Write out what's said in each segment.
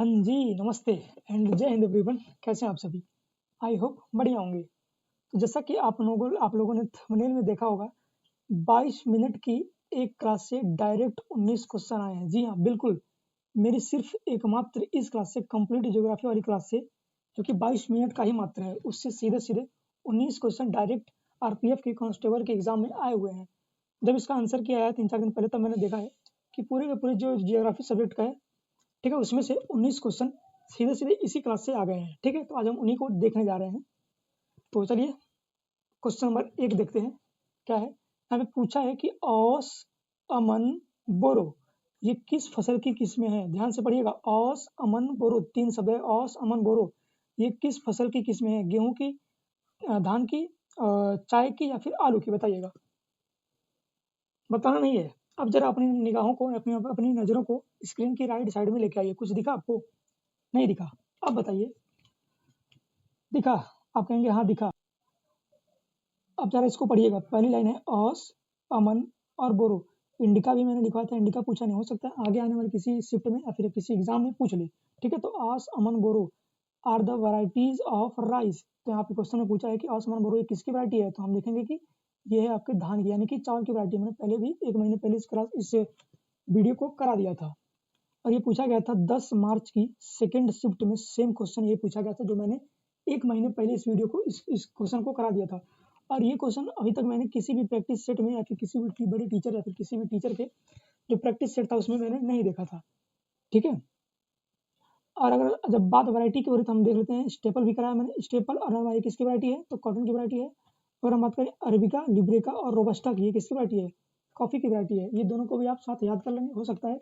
हाँ जी, नमस्ते and Jai Hind everyone. कैसे हैं आप सभी? आई होप बढ़िया होंगे। तो जैसा कि आप लोगों ने थंबनेल में देखा होगा, 22 मिनट की एक क्लास से डायरेक्ट 19 क्वेश्चन आए हैं। जी हाँ, बिल्कुल। मेरी सिर्फ एकमात्र इस क्लास से कंप्लीट ज्योग्राफी वाली क्लास से, जो कि 22 मिनट का ही मात्र है, उससे सीधे-सीधे 19 क्वेश्चन डायरेक्ट आरपीएफ के कांस्टेबल के एग्जाम में आए हुए हैं। जब इसका आंसर किया है 3-4 दिन पहले, तब मैंने देखा है कि पूरे के पूरे जो ज्योग्राफी सब्जेक्ट का है, ठीक है, उसमें से 19 क्वेश्चन सीधे-सीधे इसी क्लास से आ गए हैं। ठीक है, तो आज हम उन्हीं को देखने जा रहे हैं। तो चलिए क्वेश्चन नंबर 1 देखते हैं क्या है। यहाँ पे पूछा है कि औस, अमन, बोरो ये किस फसल की किस्में हैं? ध्यान से पढ़िएगा। औस, अमन, बोरो 3 शब्द है। औस, अमन, बोरो ये किस फसल की किस्में हैं? गेहूं की, धान की, चाय की या फिर आलू की? बताइएगा। बताना नहीं है। अब जरा अपनी निगाहों को, अपनी नजरों को स्क्रीन की राइट साइड में लेके आइए। कुछ दिखा आपको? नहीं दिखा? अब बताइए। दिखा? आप कहेंगे हाँ दिखा। अब जरा इसको पढ़िएगा। पहली लाइन है औस, अमन और बोरो। इंडिका भी मैंने लिखवाया था, इंडिका पूछा नहीं। हो सकता है आगे आने वाले किसी शिफ्ट में या फिर किसी एग्जाम में पूछ ले। ठीक है, तो Aus, Aman, Boro are the varieties of rice. तो यहाँ पे क्वेश्चन में पूछा है कि औस, अमन, बोरो ये किसकी वैरायटी है? तो हम लिखेंगे कि ये है आपके धान की, यानी कि चावल की वैरायटी। मैंने पहले भी 1 महीने पहले इस वीडियो को करा दिया था। और ये पूछा गया था 10 मार्च की सेकेंड शिफ्ट में। सेम क्वेश्चन ये पूछा गया था जो मैंने 1 महीने पहले इस वीडियो को इस क्वेश्चन को करा दिया था। और ये क्वेश्चन अभी तक मैंने किसी भी प्रैक्टिस सेट में या फिर किसी भी बड़े टीचर या फिर किसी भी टीचर के जो प्रैक्टिस सेट था उसमें मैंने नहीं देखा था। ठीक है, और अगर जब बात वैरायटी की हो रही तो हम देख लेते हैं। स्टेपल भी कराया मैंने। स्टेपल और अरवा ये किसकी वैरायटी है? तो कॉटन की वैरायटी है। अगर हम बात करें अरेबिका, लिब्रेका और रोबस्टा की, ये किसकी वैरायटी है? कॉफी की वैरायटी है। ये दोनों को भी आप साथ याद कर लेंगे। हो सकता है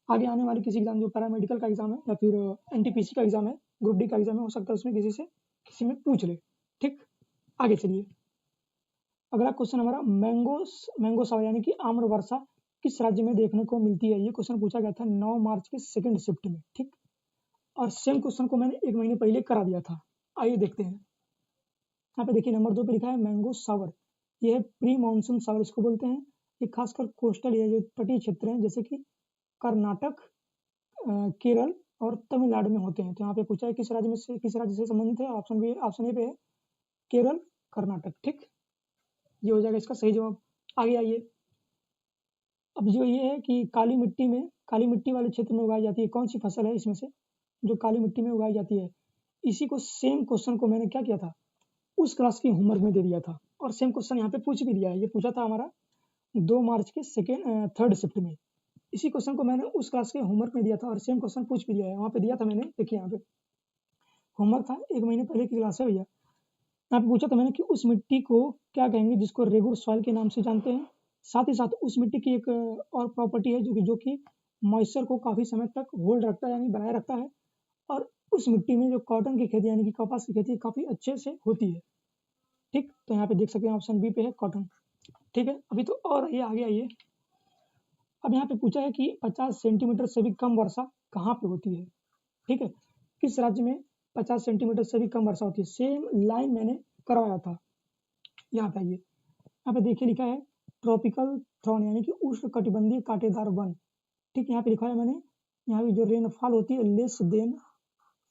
आगे आने वाले किसी एग्जाम, जो पैरामेडिकल का एग्जाम है या फिर एनटीपीसी का एग्जाम है, ग्रुप डी का एग्जाम है, हो सकता है उसमें किसी में पूछ ले। ठीक, आगे चलिए। अगला क्वेश्चन हमारा मैंगो सावर यानी कि आम्र वर्षा किस राज्य में देखने को मिलती है? ये क्वेश्चन पूछा गया था 9 मार्च के सेकंड शिफ्ट में। ठीक, और सेम क्वेश्चन को मैंने 1 महीने पहले करा दिया था। आइए देखते हैं। यहाँ पे देखिए नंबर 2 पे लिखा है मैंगो सावर। ये है प्री मानसून सावर इसको बोलते हैं। ये खासकर कोस्टल एरिया, जो तटीय क्षेत्र हैं, जैसे कि कर्नाटक, केरल और तमिलनाडु में होते हैं। तो यहाँ पे पूछा है किस राज्य से संबंधित है? ऑप्शन ए पे है केरल, कर्नाटक। ठीक, ये हो जाएगा इसका सही जवाब। आगे आइए। अब जो ये है कि काली मिट्टी वाले क्षेत्र में उगाई जाती है, कौन सी फसल है इसमें से जो काली मिट्टी में उगाई जाती है? इसी को सेम क्वेश्चन को मैंने क्या किया था, उस क्लास की होमवर्क में दे दिया था। और सेम क्वेश्चन यहाँ पे पूछ भी दिया है। ये पूछा था हमारा 2 मार्च के थर्ड शिफ्ट में। इसी क्वेश्चन को मैंने उस क्लास के होमवर्क में दिया था और सेम क्वेश्चन पूछ भी दिया है। वहाँ पे दिया था मैंने, देखिए यहाँ पे होमवर्क था, 1 महीने पहले की क्लास है भैया। यहाँ पे पूछा था मैंने कि उस मिट्टी को क्या कहेंगे जिसको रेगुर सॉइल के नाम से जानते हैं। साथ ही साथ उस मिट्टी की एक और प्रॉपर्टी है जो कि मॉइस्चर को काफ़ी समय तक होल्ड रखता है, यानी बनाए रखता है। और उस मिट्टी में जो कॉटन की खेती यानी कि कपास की खेती काफ़ी अच्छे से होती है। ठीक, तो यहाँ पे देख सकते हैं ऑप्शन बी पे है कॉटन। ठीक है, अभी तो और ये आगे आइए। अब यहाँ पे पूछा है कि 50 सेंटीमीटर से भी कम वर्षा कहाँ पे होती है? ठीक है, किस राज्य में 50 सेंटीमीटर से भी कम वर्षा होती है? सेम लाइन मैंने करवाया था। यहाँ पे आइए। यहाँ पे देखिए लिखा है ट्रॉपिकल थ्रॉन यानी कि उष्ण कटिबंधीय कांटेदार वन। ठीक, यहाँ पे लिखा है मैंने, यहाँ पे जो रेनफॉल होती है लेस देन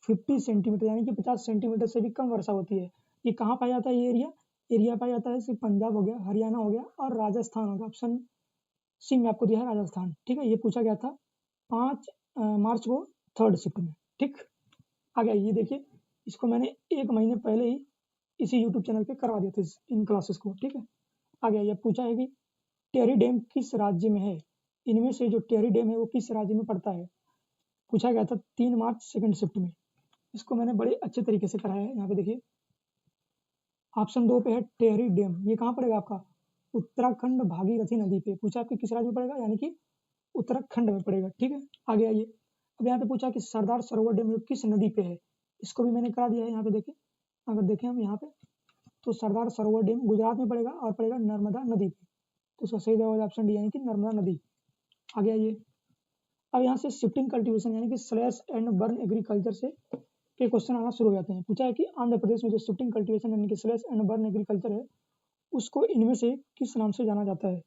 50 सेंटीमीटर यानी कि 50 सेंटीमीटर से भी कम वर्षा होती है। ये कहाँ पाया जाता है? ये एरिया पाया जाता है सिर्फ पंजाब हो गया, हरियाणा हो गया और राजस्थान हो गया। ऑप्शन सी में आपको दिया है राजस्थान। ठीक है, ये पूछा गया था 5 मार्च को थर्ड शिफ्ट में। ठीक, आगे ये देखिए, इसको मैंने 1 महीने पहले ही इसी यूट्यूब चैनल पे करवा दिए थे इन क्लासेस को। ठीक है, आगे ये पूछा है कि टेरी डैम किस राज्य में है? इनमें से जो टेरी डैम है वो किस राज्य में पड़ता है? पूछा गया था 3 मार्च सेकंड शिफ्ट में। इसको मैंने बड़े अच्छे तरीके से कराया है। यहाँ पे देखिए ऑप्शन 2 पे है टेहरी डैम। ये कहाँ पड़ेगा आपका? उत्तराखंड भागीरथी नदी पे। पूछा आपके किस राज्य में पड़ेगा, यानी कि उत्तराखंड में पड़ेगा। ठीक है, आगे आइए। अब यहाँ पे पूछा कि सरदार सरोवर डैम किस नदी पे है? इसको भी मैंने करा दिया है। यहाँ पे देखिए, अगर देखें हम यहाँ पे, तो सरदार सरोवर डैम गुजरात में पड़ेगा और पड़ेगा नर्मदा नदी पे। तो इसका सही जवाब ऑप्शन डी यानी कि नर्मदा नदी। आगे आइए। अब यहाँ से शिफ्टिंग कल्टीवेशन यानी कि स्लैश एंड बर्न एग्रीकल्चर से के क्वेश्चन आना शुरू हो जाते हैं। पूछा है कि आंध्र प्रदेश में जो शिफ्टिंग कल्टीवेशन यानी कि स्लैश एंड बर्न एग्रीकल्चर है, उसको इनमें से किस नाम से जाना जाता है?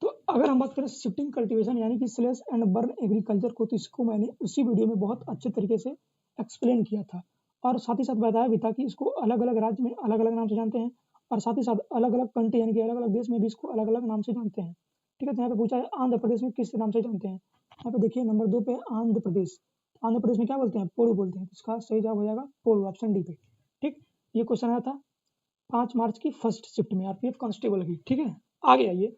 तो अगर हम बात करें शिफ्टिंग कल्टीवेशन यानी कि स्लैश एंड बर्न एग्रीकल्चर को, तो इसको मैंने उसी वीडियो में बहुत अच्छे तरीके से एक्सप्लेन किया था और साथ ही साथ बताया भी था कि इसको अलग अलग राज्य में अलग अलग नाम से जानते हैं और साथ ही साथ अलग अलग कंट्री यानी कि अलग अलग देश में भी इसको अलग अलग नाम से जानते हैं। ठीक है, तो यहाँ पे पूछा है आंध्र प्रदेश में किस नाम से जानते हैं। यहाँ पे देखिए नंबर 2 पे आंध्र प्रदेश। आंध्र प्रदेश में क्या बोलते हैं, पोड़ू बोलते हैं। इसका सही जवाब हो जाएगा पोड़ू, ऑप्शन डी पे। ठीक, ये क्वेश्चन आया था 5 मार्च की फर्स्ट शिफ्ट में आरपीएफ कांस्टेबल की। ठीक है, आगे आइए,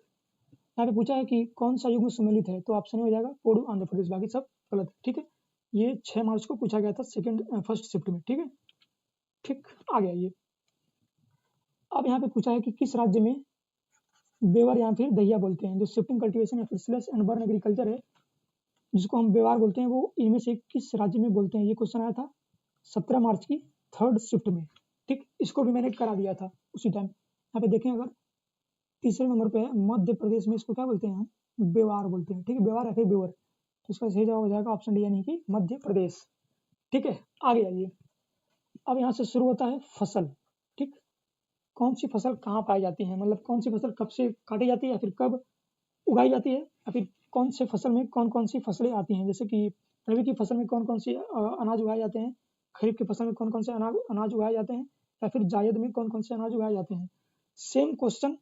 यहाँ पे पूछा है कि कौन सा युग में सम्मिलित है, तो ऑप्शन हो जाएगा पोड़ू आंध्र प्रदेश, बाकी सब गलत है। ठीक है, ये 6 मार्च को पूछा गया था फर्स्ट शिफ्ट में। ठीक है, ठीक, आगे आइए। अब यहाँ पे पूछा है कि किस राज्य में बेवर या फिर दहिया बोलते हैं। जो शिफ्टिंग कल्टीवेशन या फिर स्लैश एंड बर्न एग्रीकल्चर है, जिसको हम बेवार बोलते हैं, वो इनमें से किस राज्य में बोलते हैं। ये क्वेश्चन आया था 17 मार्च की थर्ड शिफ्ट में। ठीक, इसको भी मैंने करा दिया था उसी टाइम। यहाँ पे देखें, अगर तीसरे नंबर पे है मध्य प्रदेश में, इसको क्या बोलते हैं हम, बेवार बोलते हैं। ठीक है, बेवार या फिर बेवर, तो इसका सही जवाब हो जाएगा ऑप्शन डी यानी कि मध्य प्रदेश। ठीक है, आगे आइए। अब यहाँ से शुरू होता है फसल। ठीक, कौन सी फसल कहाँ पाई जाती है, मतलब कौन सी फसल कब से काटी जाती है या फिर कब उगाई जाती है, या फिर कौन से फसल में कौन कौन सी फसलें आती हैं। जैसे कि रबी की फसल में कौन कौन सी अनाज उगाए जाते हैं, खरीफ की फसल में कौन कौन से अनाज उगाए जाते हैं, या फिर जायद में कौन कौन से अनाज उगाए जाते हैं। सेम क्वेश्चन,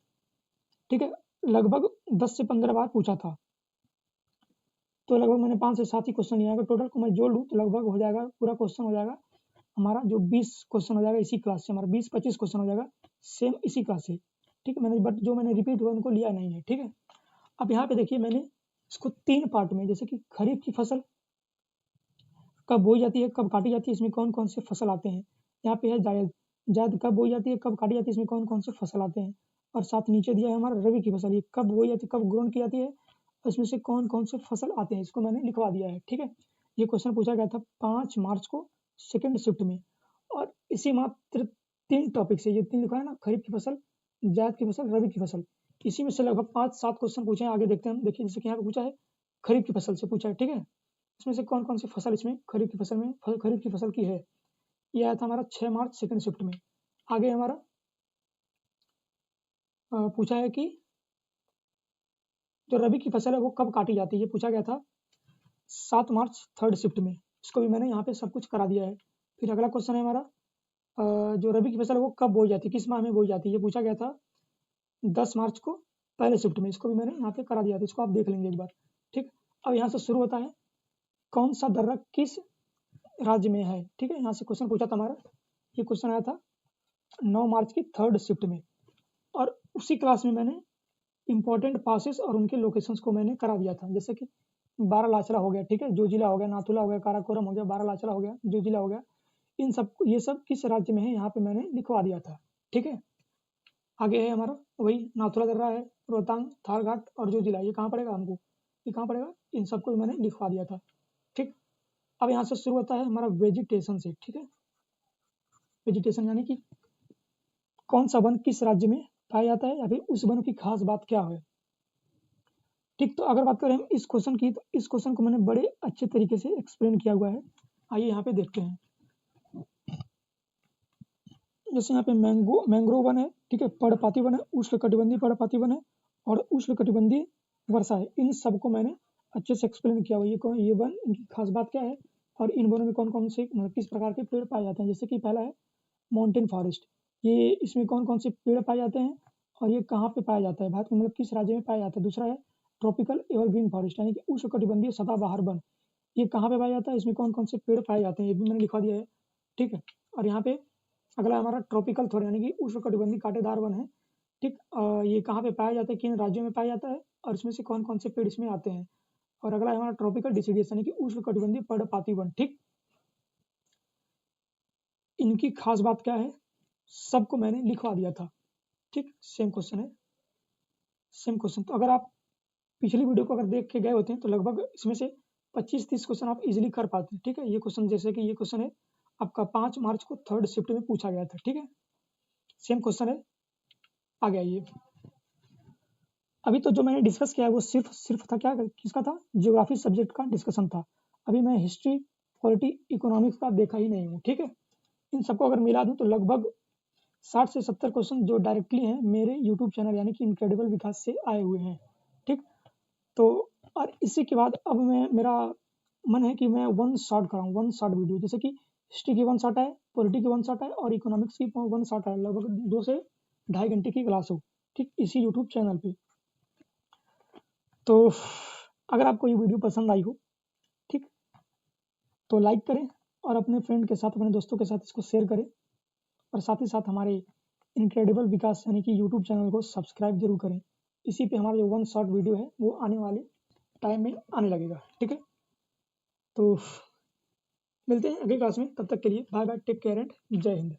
ठीक है, लगभग 10 से 15 बार पूछा था, तो लगभग मैंने 5 से 7 ही क्वेश्चन लिया। अगर टोटल को मैं जोड़ लूँ तो लगभग हो जाएगा, पूरा क्वेश्चन हो जाएगा हमारा जो 20 क्वेश्चन हो जाएगा इसी क्लास से, हमारा 20-25 क्वेश्चन हो जाएगा सेम इसी क्लास से। ठीक है, बट जो मैंने रिपीट हुआ उनको लिया नहीं है। ठीक है, अब यहाँ पे देखिए मैंने इसको 3 पार्ट में, जैसे कि खरीफ की फसल कब बोई जाती है, कब काटी जाती है, इसमें कौन कौन से फसल आते हैं। यहाँ पे है जायद, जायद कब बोई जाती है, कब काटी जाती है, इसमें कौन कौन से फसल आते हैं। और साथ नीचे दिया है हमारा रबी की फसल, ये कब बोई जाती है, कब ग्रोन की जाती है, और इसमें से कौन कौन से फसल आते हैं, इसको मैंने लिखवा दिया है। ठीक है, ये क्वेश्चन पूछा गया था 5 मार्च को सेकेंड शिफ्ट में, और इसी मात्र 3 टॉपिक से, ये 3 लिखा है ना, खरीफ की फसल, जायद की फसल, रबी की फसल, इसी में से लगभग 5-7 क्वेश्चन पूछे हैं। आगे देखते हैं हम, देखिए जैसे कि यहाँ पे पूछा है खरीफ की फसल से पूछा है। ठीक है, इसमें से कौन कौन सी फसल इसमें खरीफ की फसल में खरीफ की फसल की है। ये आया था हमारा 6 मार्च सेकंड शिफ्ट में। आगे हमारा पूछा है कि जो रबी की फसल है वो कब काटी जाती है, ये पूछा गया था 7 मार्च थर्ड शिफ्ट में। इसको भी मैंने यहाँ पे सब कुछ करा दिया है। फिर अगला क्वेश्चन है हमारा जो रबी की फसल है वो कब बोई जाती है, किस माह में बोई जाती है, ये पूछा गया था 10 मार्च को पहले शिफ्ट में। इसको भी मैंने यहाँ पे करा दिया था, इसको आप देख लेंगे एक बार। ठीक, अब यहाँ से शुरू होता है कौन सा दर्रा किस राज्य में है। ठीक है, यहाँ से क्वेश्चन पूछा था हमारा, ये क्वेश्चन आया था 9 मार्च की थर्ड शिफ्ट में, और उसी क्लास में मैंने इंपॉर्टेंट पासेस और उनके लोकेशंस को मैंने करा दिया था। जैसे कि बारालाचरा हो गया, ठीक है, जोजिला हो गया, नाथुला हो गया, काराकोरम हो गया, बारालाचरा हो गया, जोजिला हो गया, इन सब, ये सब किस राज्य में है यहाँ पे मैंने लिखवा दिया था। ठीक है, आगे है हमारा वही नाथुला दर्रा है, रोहतांग, थारघाट और जोजिला, ये कहाँ पड़ेगा हमको, ये कहाँ पड़ेगा, इन सबको मैंने लिखवा दिया था। ठीक, अब यहाँ से शुरू होता है हमारा वेजिटेशन से। ठीक है, वेजिटेशन यानी कि कौन सा वन किस राज्य में पाया जाता है या फिर उस वन की खास बात क्या है। ठीक, तो अगर बात करें हम इस क्वेश्चन की, तो इस क्वेश्चन को मैंने बड़े अच्छे तरीके से एक्सप्लेन किया हुआ है। आइए यहाँ पे देखते हैं। जैसे यहाँ पे मैंग्रोव वन है, ठीक है, पर्णपाती वन है, उष्णकटिबंधीय पर्णपाती वन है और उष्णकटिबंधीय वर्षा है। इन सबको मैंने अच्छे से एक्सप्लेन किया हुआ है। ये वन, इनकी खास बात क्या है और इन वनों में कौन कौन से, मतलब किस प्रकार के पेड़ पाए जाते हैं। जैसे कि पहला है माउंटेन फॉरेस्ट, ये इसमें कौन कौन से पेड़ पाए जाते हैं और ये कहाँ पे पाया जाता है, भारत में मतलब किस राज्य में पाया जाता है। दूसरा है ट्रॉपिकल एवरग्रीन फॉरेस्ट यानी कि उष्णकटिबंधीय सदाबहार वन, ये कहाँ पे पाया जाता है, इसमें कौन कौन से पेड़ पाए जाते हैं, ये भी मैंने लिखवा दिया है। ठीक है, और यहाँ पे अगला हमारा ट्रॉपिकल थोड़ा यानी कि उष्णकटिबंधीय कांटेदार वन है। ठीक, ये कहाँ पे पाया जाता है, किन राज्यों में पाया जाता है और इसमें से कौन कौन से पेड़ इसमें आते हैं। और अगला हमारा ट्रॉपिकल डिसिडियस यानी कि उष्णकटिबंधीय पर्णपाती वन। ठीक, इनकी खास बात क्या है, सबको मैंने लिखवा दिया था। ठीक, सेम क्वेश्चन है, सेम क्वेश्चन। तो अगर आप पिछली वीडियो को अगर देख के गए होते हैं तो लगभग इसमें से 25-30 क्वेश्चन आप इजीली कर पाते हैं। ठीक है, ये क्वेश्चन, जैसे कि ये क्वेश्चन है आपका 5 मार्च को थर्ड शिफ्ट में पूछा गया था। ठीक है, सेम क्वेश्चन है। आगे आइए, अभी तो जो मैंने डिस्कस किया है वो सिर्फ था क्या, किसका था, ज्योग्राफी सब्जेक्ट का डिस्कशन था। अभी मैं हिस्ट्री, पॉलिटी, इकोनॉमिक्स का देखा ही नहीं हूँ। ठीक है, इन सबको अगर मिला दूँ तो लगभग 60 से 70 क्वेश्चन जो डायरेक्टली हैं मेरे यूट्यूब चैनल यानी कि इनक्रेडिबल विकास से आए हुए हैं। ठीक, तो और इसी के बाद अब मेरा मन है कि मैं वन शॉट कराऊँ, वन शॉट वीडियो, जैसे कि हिस्ट्री की वन शॉट है, पॉलिटी की वन शॉट है और इकोनॉमिक्स की वन शॉट है, लगभग 2 से ढाई घंटे की क्लास हो, ठीक, इसी यूट्यूब चैनल पे। तो अगर आपको ये वीडियो पसंद आई हो, ठीक, तो लाइक करें और अपने फ्रेंड के साथ, अपने दोस्तों के साथ इसको शेयर करें और साथ ही साथ हमारे इनक्रेडिबल विकास यानी कि यूट्यूब चैनल को सब्सक्राइब जरूर करें। इसी पे हमारा जो वन शॉट वीडियो है वो आने वाले टाइम में आने लगेगा, ठीक है। तो मिलते हैं अगली क्लास में, तब तक के लिए bye bye, take care and Jai Hind.